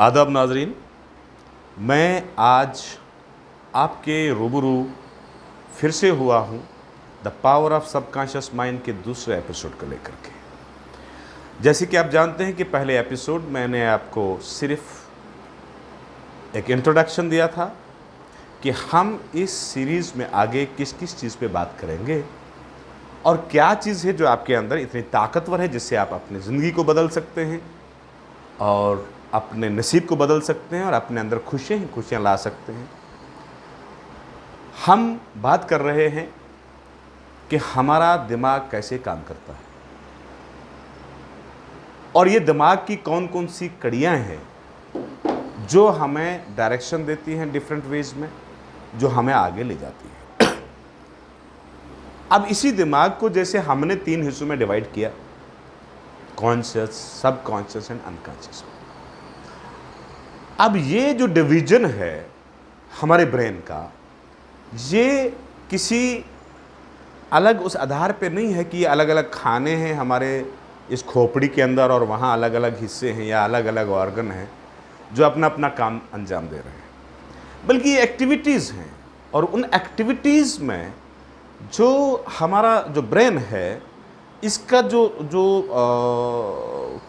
आदाब नाजरीन, मैं आज आपके रूबरू फिर से हुआ हूँ the power of subconscious mind के दूसरे एपिसोड को लेकर के। जैसे कि आप जानते हैं कि पहले एपिसोड मैंने आपको सिर्फ एक इंट्रोडक्शन दिया था कि हम इस सीरीज़ में आगे किस किस चीज़ पे बात करेंगे और क्या चीज़ है जो आपके अंदर इतनी ताकतवर है जिससे आप अपनी ज़िंदगी को बदल सकते हैं और अपने नसीब को बदल सकते हैं और अपने अंदर खुशियाँ ला सकते हैं। हम बात कर रहे हैं कि हमारा दिमाग कैसे काम करता है और ये दिमाग की कौन कौन सी कड़ियाँ हैं जो हमें डायरेक्शन देती हैं डिफरेंट वेज में, जो हमें आगे ले जाती है। अब इसी दिमाग को जैसे हमने 3 हिस्सों में डिवाइड किया, कॉन्शियस, सबकॉन्शियस एंड अनकॉन्शियस। अब ये जो डिवीजन है हमारे ब्रेन का, ये किसी अलग उस आधार पे नहीं है कि अलग अलग खाने हैं हमारे इस खोपड़ी के अंदर और वहाँ अलग अलग हिस्से हैं या अलग अलग ऑर्गन हैं जो अपना अपना काम अंजाम दे रहे हैं, बल्कि ये एक्टिविटीज़ हैं। और उन एक्टिविटीज़ में जो हमारा जो ब्रेन है, इसका जो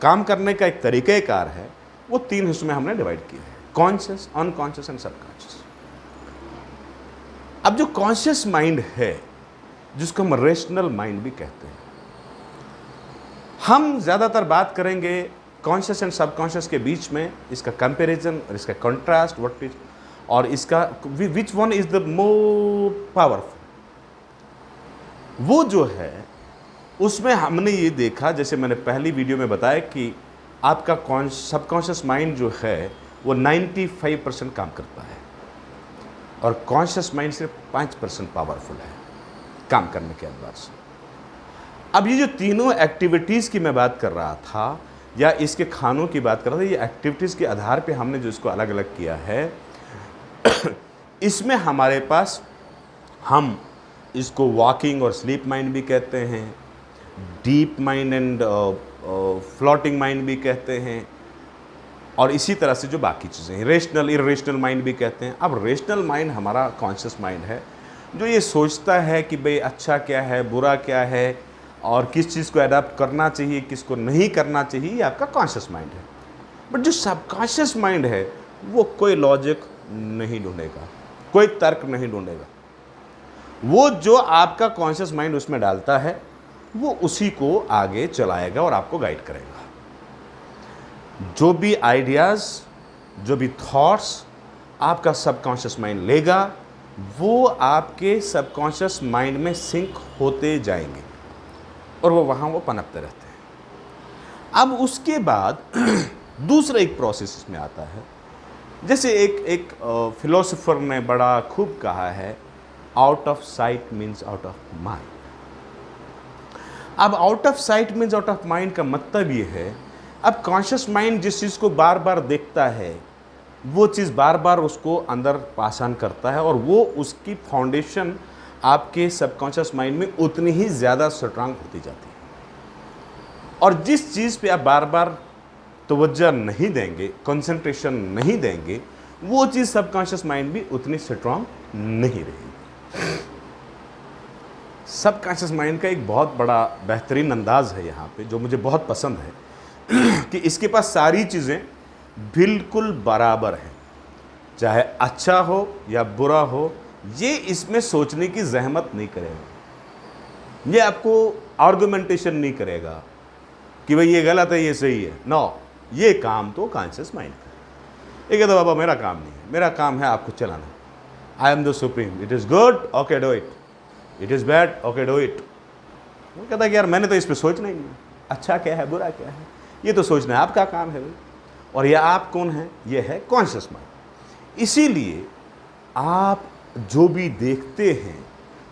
काम करने का एक तरीक़ाकार है, वो 3 हिस्सों में हमने डिवाइड किया है, कॉन्शियस, अनकॉन्शियस एंड सबकॉन्शियस। अब जो कॉन्शियस माइंड है, जिसको हम रेशनल माइंड भी कहते हैं, हम ज़्यादातर बात करेंगे कॉन्शियस एंड सबकॉन्शियस के बीच में, इसका कंपैरिजन और इसका कंट्रास्ट व्हाट इज, और इसका which one is the more powerful. वो जो है उसमें हमने ये देखा, जैसे मैंने पहली वीडियो में बताया कि आपका सबकॉन्शियस माइंड जो है वो 95% काम करता है और कॉन्शियस माइंड सिर्फ 5% पावरफुल है काम करने के अतबार से। अब ये जो तीनों एक्टिविटीज़ की मैं बात कर रहा था या इसके खानों की बात कर रहा था, ये एक्टिविटीज़ के आधार पे हमने जो इसको अलग अलग किया है, इसमें हमारे पास, हम इसको वॉकिंग और स्लीप माइंड भी कहते हैं, deep mind and floating mind भी कहते हैं, और इसी तरह से जो बाकी चीज़ें हैं, रेशनल इरेशनल माइंड भी कहते हैं। अब रेशनल माइंड हमारा कॉन्शियस माइंड है जो ये सोचता है कि भाई अच्छा क्या है, बुरा क्या है, और किस चीज़ को अडॉप्ट करना चाहिए, किसको नहीं करना चाहिए, ये आपका कॉन्शियस माइंड है। बट जो सबकॉन्शियस माइंड है वो कोई लॉजिक नहीं ढूंढेगा, कोई तर्क नहीं ढूंढेगा। वो जो आपका कॉन्शियस माइंड उसमें डालता है वो उसी को आगे चलाएगा और आपको गाइड करेगा। जो भी आइडियाज़, जो भी थॉट्स आपका सबकॉन्शियस माइंड लेगा, वो आपके सबकॉन्शियस माइंड में सिंक होते जाएंगे और वो वहाँ वो पनपते रहते हैं। अब उसके बाद दूसरा एक प्रोसेस इसमें आता है, जैसे एक फिलोसोफर ने बड़ा खूब कहा है, out of sight means out of mind. अब out of sight means out of mind का मतलब ये है, अब कॉन्शियस माइंड जिस चीज़ को बार बार देखता है वो चीज़ बार बार उसको अंदर पास ऑन करता है और वो उसकी फाउंडेशन आपके सबकॉन्शियस माइंड में उतनी ही ज़्यादा स्ट्रांग होती जाती है। और जिस चीज़ पे आप बार बार तवज्जो नहीं देंगे, कंसंट्रेशन नहीं देंगे, वो चीज़ सबकॉन्शियस माइंड भी उतनी स्ट्रांग नहीं रहेगी। सबकॉन्शियस माइंड का एक बहुत बड़ा बेहतरीन अंदाज़ है यहाँ पे जो मुझे बहुत पसंद है कि इसके पास सारी चीज़ें बिल्कुल बराबर हैं, चाहे अच्छा हो या बुरा हो, ये इसमें सोचने की जहमत नहीं करेगा, ये आपको आर्गुमेंटेशन नहीं करेगा कि भाई ये गलत है ये सही है। नो, ये काम तो कॉन्शियस माइंड का है। ये कहता बाबा मेरा काम नहीं है, मेरा काम है आपको चलाना। I am the supreme, it is good, okay do it, it is bad, okay do it. वो कहता है कि यार मैंने तो इस पर सोचना ही नहीं, अच्छा क्या है बुरा क्या है, ये तो सोचना है आपका काम है भाई। और ये आप कौन है? ये है कॉन्शियस माइंड। इसीलिए आप जो भी देखते हैं,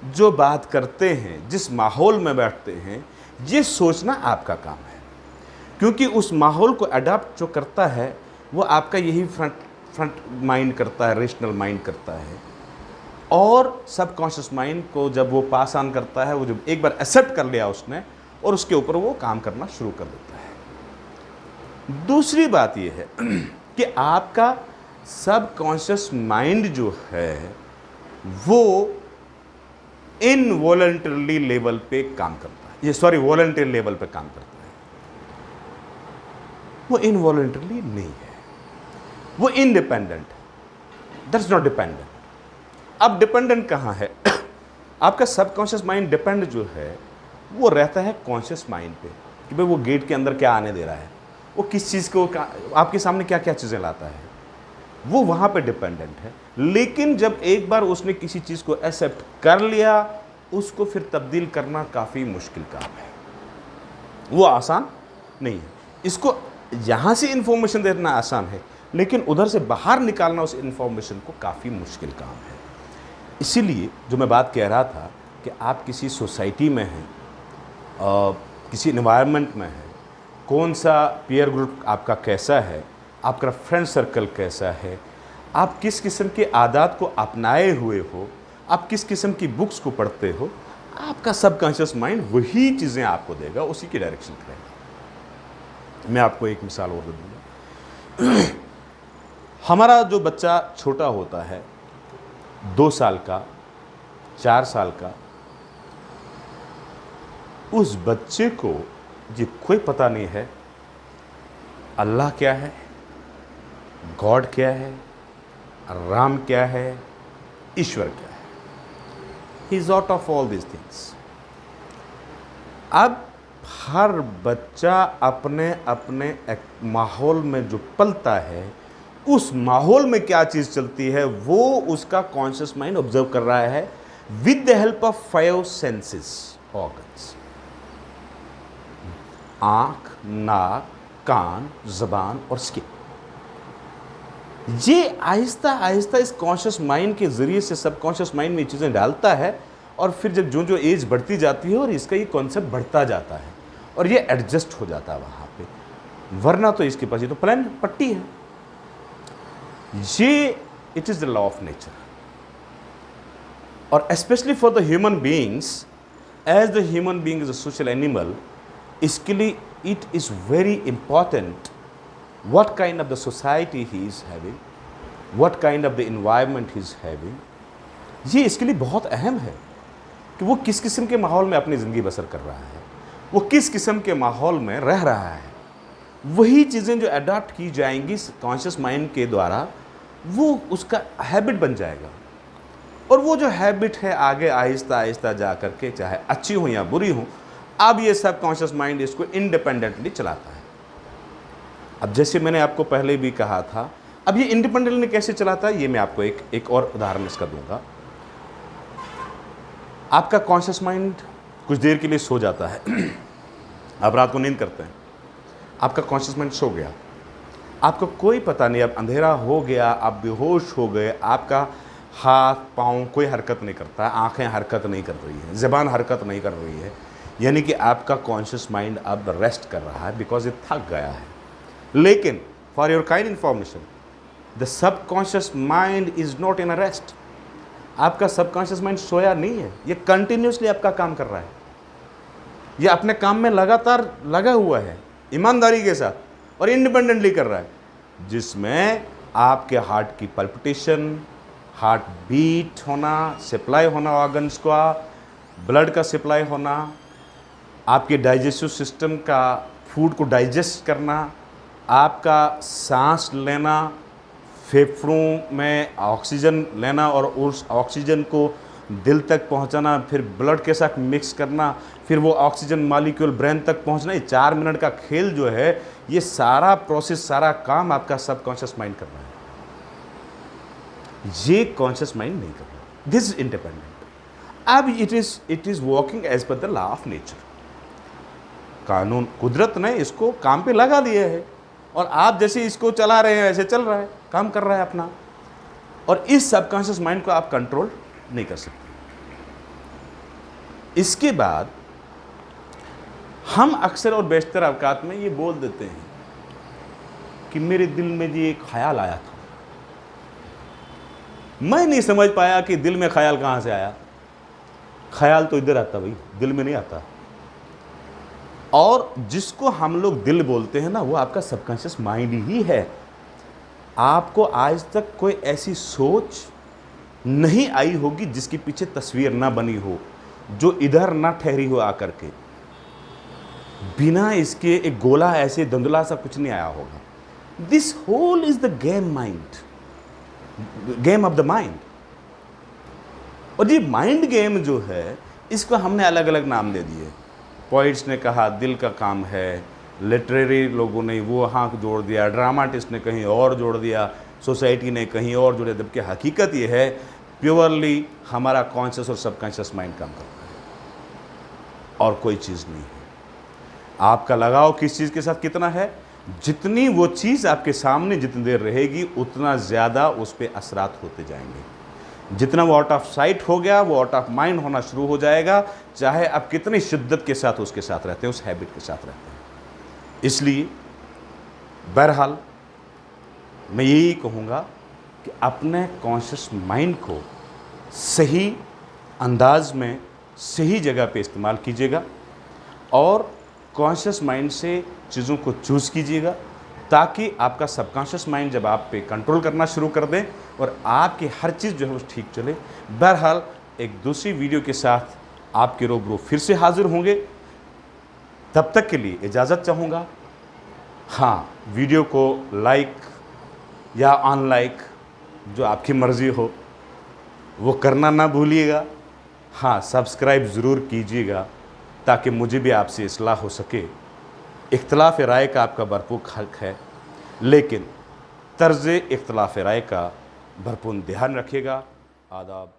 जो बात करते हैं, जिस माहौल में बैठते हैं, ये सोचना आपका काम है, क्योंकि उस माहौल को अडॉप्ट जो करता है वो आपका यही फ्रंट माइंड करता है, रेशनल माइंड करता है। और सबकॉन्शियस माइंड को जब वो पास ऑन करता है, वो जब एक बार एक्सेप्ट कर लिया उसने, और उसके ऊपर वो काम करना शुरू कर देता है। दूसरी बात ये है कि आपका सबकॉन्शियस माइंड जो है वो इनवॉलंटरली लेवल पे काम करता है, ये सॉरी वॉलंटरी लेवल पे काम करता है, वो इनवॉलंटरली नहीं है, वो इंडिपेंडेंट है, दैट्स नॉट डिपेंडेंट। अब डिपेंडेंट कहाँ है? आपका सबकॉन्शियस माइंड डिपेंड जो है वो रहता है कॉन्शियस माइंड पे कि भाई वो गेट के अंदर क्या आने दे रहा है, वो किस चीज़ को आपके सामने क्या क्या चीज़ें लाता है, वो वहाँ पे डिपेंडेंट है। लेकिन जब एक बार उसने किसी चीज़ को एक्सेप्ट कर लिया, उसको फिर तब्दील करना काफ़ी मुश्किल काम है, वो आसान नहीं है। इसको यहाँ से इन्फॉर्मेशन देना आसान है, लेकिन उधर से बाहर निकालना उस इन्फॉर्मेशन को काफ़ी मुश्किल काम है। इसीलिए जो मैं बात कह रहा था कि आप किसी सोसाइटी में हैं, किसी इन्वायरमेंट में हैं, कौन सा पीयर ग्रुप आपका कैसा है, आपका फ्रेंड सर्कल कैसा है, आप किस किस्म के आदत को अपनाए हुए हो, आप किस किस्म की बुक्स को पढ़ते हो, आपका सबकॉन्शियस माइंड वही चीज़ें आपको देगा, उसी की डायरेक्शन करेगा। मैं आपको एक मिसाल और दे दूँगा। हमारा जो बच्चा छोटा होता है, 2 साल का, 4 साल का, उस बच्चे को ये कोई पता नहीं है अल्लाह क्या है, गॉड क्या है, राम क्या है, ईश्वर क्या है। He is out of all this things. अब हर बच्चा अपने अपने माहौल में जो पलता है, उस माहौल में क्या चीज़ चलती है वो उसका कॉन्शियस माइंड ऑब्जर्व कर रहा है with the help of 5 senses organs, आँख, नाक, कान, ज़बान और स्किन। ये आहिस्ता आहिस्ता इस कॉन्शियस माइंड के ज़रिए से सबकॉन्शियस माइंड में ये चीज़ें डालता है, और फिर जब जो जो एज बढ़ती जाती है और इसका ये कॉन्सेप्ट बढ़ता जाता है और ये एडजस्ट हो जाता है वहाँ पे, वरना तो इसके पास ये तो प्लान पट्टी है। ये it is the law of nature, और specially for the human beings, as the human being is a social animal, इसके लिए it is very important what kind of the society he is having, what kind of the environment he is having। ये इसके लिए बहुत अहम है कि वो किस किस्म के माहौल में अपनी ज़िंदगी बसर कर रहा है, वो किस किस्म के माहौल में रह रहा है। वही चीज़ें जो अडॉप्ट की जाएंगी कॉन्शियस माइंड के द्वारा, वो उसका हैबिट बन जाएगा, और वो जो हैबिट है आगे आहिस्ता आहिस्ता जा करके, चाहे अच्छी हो या बुरी हो, अब ये सब कॉन्शियस माइंड इसको इंडिपेंडेंटली चलाता है। अब जैसे मैंने आपको पहले भी कहा था, अब ये इंडिपेंडेंटली कैसे चलाता है, ये मैं आपको एक और उदाहरण इसका दूंगा। आपका कॉन्शियस माइंड कुछ देर के लिए सो जाता है, आप रात को नींद करते हैं, आपका कॉन्शियस माइंड सो गया, आपको कोई पता नहीं, अब अंधेरा हो गया, आप बेहोश हो गए, आपका हाथ पाँव कोई हरकत नहीं करता है, आँखें हरकत नहीं कर रही है, ज़बान हरकत नहीं कर रही है, यानी कि आपका कॉन्शियस माइंड अब रेस्ट कर रहा है बिकॉज ये थक गया है। लेकिन for your kind information, the subconscious mind is not in a rest. आपका सबकॉन्शियस माइंड सोया नहीं है, ये कंटिन्यूसली आपका काम कर रहा है, ये अपने काम में लगातार लगा हुआ है ईमानदारी के साथ और इंडिपेंडेंटली कर रहा है, जिसमें आपके हार्ट की पल्पिटेशन, हार्ट बीट होना, सप्लाई होना ऑर्गन्स का, ब्लड का सप्लाई होना, आपके डाइजेस्टिव सिस्टम का फूड को डाइजेस्ट करना, आपका सांस लेना, फेफड़ों में ऑक्सीजन लेना और उस ऑक्सीजन को दिल तक पहुंचाना, फिर ब्लड के साथ मिक्स करना, फिर वो ऑक्सीजन मॉलिक्यूल ब्रेन तक पहुंचना, ये 4 मिनट का खेल जो है, ये सारा प्रोसेस, सारा काम आपका सबकॉन्शियस माइंड कर रहा है, ये कॉन्शियस माइंड नहीं कर रहा। This is independent. अब it is working as per the law of nature. कानून, कुदरत ने इसको काम पे लगा दिया है, और आप जैसे इसको चला रहे हैं वैसे चल रहा है, काम कर रहा है अपना, और इस सबकॉन्शियस माइंड को आप कंट्रोल नहीं कर सकते। इसके बाद हम अक्सर और बेशतर अवकात में ये बोल देते हैं कि मेरे दिल में ये एक ख्याल आया था, मैं नहीं समझ पाया कि दिल में ख्याल कहाँ से आया। ख्याल तो इधर आता भाई, दिल में नहीं आता। और जिसको हम लोग दिल बोलते हैं ना, वो आपका सबकॉन्शियस माइंड ही है। आपको आज तक कोई ऐसी सोच नहीं आई होगी जिसके पीछे तस्वीर ना बनी हो, जो इधर ना ठहरी हो आकर के। बिना इसके एक गोला ऐसे धुंधला सा कुछ नहीं आया होगा। This whole is the game mind, game of the mind. और ये माइंड गेम जो है, इसको हमने अलग अलग नाम दे दिए। पोइट्स ने कहा दिल का काम है, लिटरेरी लोगों ने वो हाँ जोड़ दिया, ड्रामाटिस्ट ने कहीं और जोड़ दिया, सोसाइटी ने कहीं और जोड़ दिया। जबकि हकीकत ये है प्योरली हमारा कॉन्शियस और सबकॉन्शियस माइंड काम करता है और कोई चीज़ नहीं है। आपका लगाव किस चीज़ के साथ कितना है, जितनी वो चीज़ आपके सामने जितनी देर रहेगी उतना ज़्यादा उस पर असरात होते जाएंगे। जितना वो आउट ऑफ साइट हो गया वो आउट ऑफ माइंड होना शुरू हो जाएगा, चाहे आप कितनी शिद्दत के साथ उसके साथ रहते हैं, उस हैबिट के साथ रहते हैं। इसलिए बहरहाल मैं यही कहूँगा कि अपने कॉन्शियस माइंड को सही अंदाज में सही जगह पे इस्तेमाल कीजिएगा और कॉन्शियस माइंड से चीज़ों को चूज़ कीजिएगा, ताकि आपका सबकॉन्शियस माइंड जब आप पे कंट्रोल करना शुरू कर दे और आपकी हर चीज़ जो है वो ठीक चले। बहरहाल एक दूसरी वीडियो के साथ आपके रूबरू फिर से हाजिर होंगे। तब तक के लिए इजाज़त चाहूँगा। हाँ, वीडियो को लाइक या अनलाइक जो आपकी मर्ज़ी हो वो करना ना भूलिएगा। हाँ, सब्सक्राइब ज़रूर कीजिएगा ताकि मुझे भी आपसे इस्लाह हो सके। इख्तलाफ राय का आपका भरपूर हक है, लेकिन तर्ज़ इख्तलाफ राय का भरपूर ध्यान रखिएगा। आदाब।